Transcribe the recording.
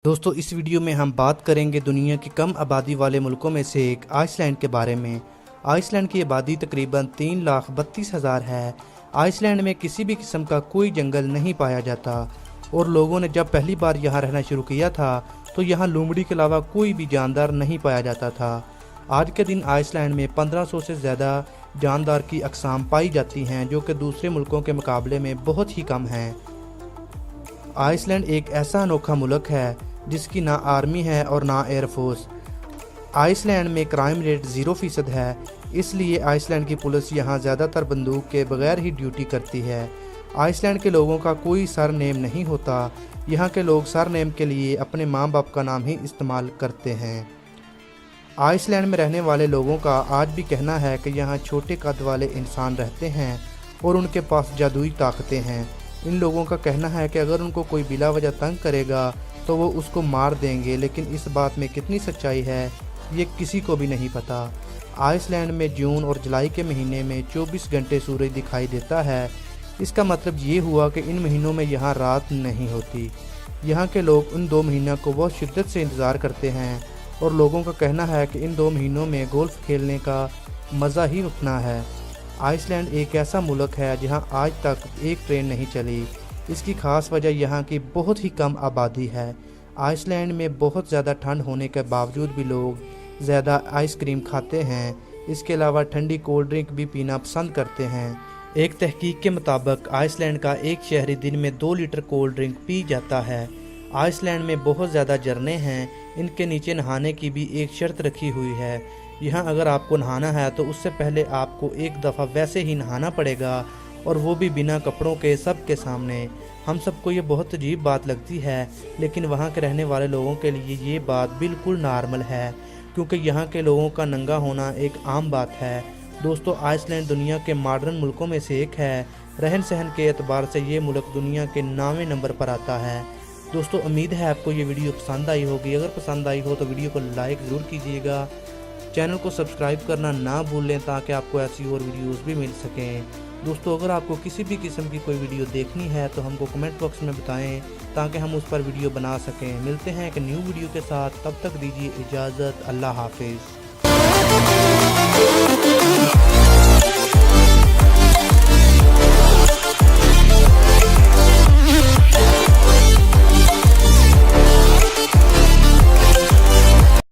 दोस्तों इस वीडियो में हम बात करेंगे दुनिया की कम आबादी वाले मुल्कों में से एक आइसलैंड के बारे में। आइसलैंड की आबादी तकरीबन 3,32,000 है। आइसलैंड में किसी भी किस्म का कोई जंगल नहीं पाया जाता और लोगों ने जब पहली बार यहाँ रहना शुरू किया था तो यहाँ लोमड़ी के अलावा कोई भी जानदार नहीं पाया जाता था। आज के दिन आइसलैंड में 1500 से ज़्यादा जानदार की अक़साम पाई जाती हैं जो कि दूसरे मुल्कों के मुकाबले में बहुत ही कम हैं। आइसलैंड एक ऐसा अनोखा मुल्क है जिसकी ना आर्मी है और ना एयरफोर्स। आइसलैंड में क्राइम रेट 0% है, इसलिए आइसलैंड की पुलिस यहाँ ज़्यादातर बंदूक के बगैर ही ड्यूटी करती है। आइसलैंड के लोगों का कोई सर नेम नहीं होता। यहाँ के लोग सर नेम के लिए अपने माँ बाप का नाम ही इस्तेमाल करते हैं। आइसलैंड में रहने वाले लोगों का आज भी कहना है कि यहाँ छोटे कद वाले इंसान रहते हैं और उनके पास जादुई ताकतें हैं। इन लोगों का कहना है कि अगर उनको कोई बिला वजह तंग करेगा तो वो उसको मार देंगे, लेकिन इस बात में कितनी सच्चाई है ये किसी को भी नहीं पता। आइसलैंड में जून और जुलाई के महीने में 24 घंटे सूरज दिखाई देता है। इसका मतलब ये हुआ कि इन महीनों में यहाँ रात नहीं होती। यहाँ के लोग उन 2 महीनों को बहुत शिद्दत से इंतज़ार करते हैं और लोगों का कहना है कि इन 2 महीनों में गोल्फ खेलने का मज़ा ही उतना है। आइसलैंड एक ऐसा मुल्क है जहाँ आज तक एक ट्रेन नहीं चली। इसकी ख़ास वजह यहाँ की बहुत ही कम आबादी है। आइसलैंड में बहुत ज़्यादा ठंड होने के बावजूद भी लोग ज़्यादा आइसक्रीम खाते हैं। इसके अलावा ठंडी कोल्ड ड्रिंक भी पीना पसंद करते हैं। एक तहकीक के मुताबिक आइसलैंड का एक शहरी दिन में 2 लीटर कोल्ड ड्रिंक पी जाता है। आइसलैंड में बहुत ज़्यादा झरने हैं। इनके नीचे नहाने की भी एक शर्त रखी हुई है। यहाँ अगर आपको नहाना है तो उससे पहले आपको एक दफ़ा वैसे ही नहाना पड़ेगा और वो भी बिना कपड़ों के सबके सामने। हम सबको ये बहुत अजीब बात लगती है, लेकिन वहाँ के रहने वाले लोगों के लिए ये बात बिल्कुल नॉर्मल है, क्योंकि यहाँ के लोगों का नंगा होना एक आम बात है। दोस्तों आइसलैंड दुनिया के मॉडर्न मुल्कों में से एक है। रहन सहन के एतबार से ये मुल्क दुनिया के 9वें नंबर पर आता है। दोस्तों उम्मीद है आपको ये वीडियो पसंद आई होगी। अगर पसंद आई हो तो वीडियो को लाइक ज़रूर कीजिएगा। चैनल को सब्सक्राइब करना ना भूलें ताकि आपको ऐसी और वीडियोस भी मिल सकें। दोस्तों अगर आपको किसी भी किस्म की कोई वीडियो देखनी है तो हमको कमेंट बॉक्स में बताएं ताकि हम उस पर वीडियो बना सकें। मिलते हैं एक न्यू वीडियो के साथ, तब तक दीजिए इजाज़त। अल्लाह हाफिज़।